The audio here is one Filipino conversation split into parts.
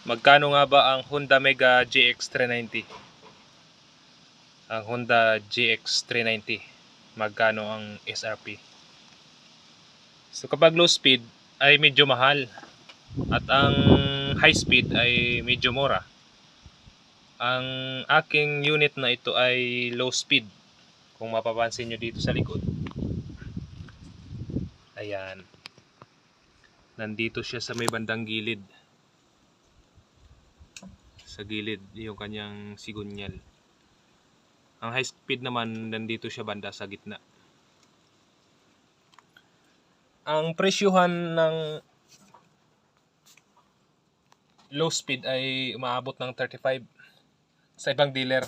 Magkano nga ba ang Honda Mega GX390? Ang Honda GX390, magkano ang SRP? So kapag low speed ay medyo mahal at ang high speed ay medyo mura. Ang aking unit na ito ay low speed. Kung mapapansin nyo dito sa likod, ayan, nandito siya sa may bandang gilid. Sa gilid yung kanyang sigunyal. Ang high speed naman nandito siya banda sa gitna. Ang presyuhan ng low speed ay umaabot ng 35 sa ibang dealer.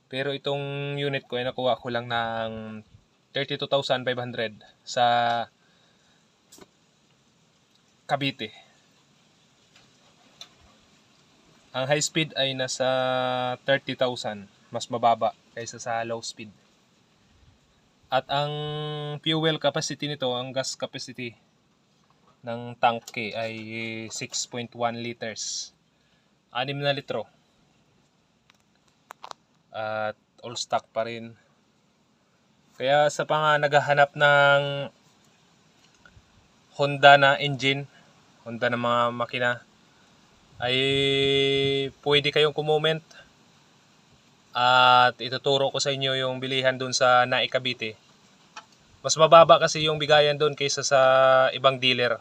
Pero itong unit ko ay nakuha ko lang ng 32,500 sa Cavite. Ang high speed ay nasa 30,000, mas mababa kaysa sa low speed. At ang fuel capacity nito, ang gas capacity ng tanke ay 6.1 liters. 6 na litro. At all stock pa rin. Kaya sa mga naghahanap ng Honda na engine, Honda na mga makina, ay pwede kayong comment at ituturo ko sa inyo yung bilihan dun sa Nai Cavite. Mas mababa kasi yung bigayan dun kaysa sa ibang dealer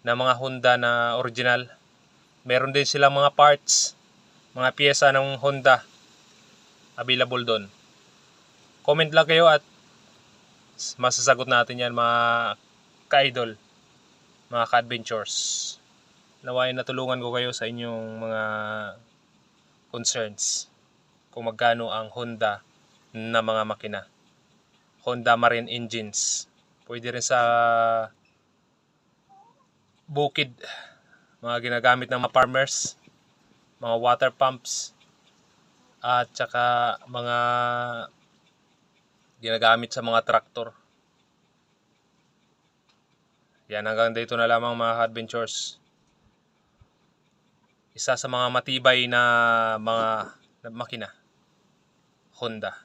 na mga Honda na original. Meron din silang mga parts, mga piyesa ng Honda available doon. Comment lang kayo at masasagot natin yan, mga ka-idol, mga ka-adventures. Nawain natulungan ko kayo sa inyong mga concerns kung magkano ang Honda na mga makina. Honda Marine engines. Pwede rin sa bukid, mga ginagamit ng mga farmers, mga water pumps, at saka mga ginagamit sa mga traktor. Yan, hanggang dito na lamang mga adventures. Isa sa mga matibay na mga makina, Honda.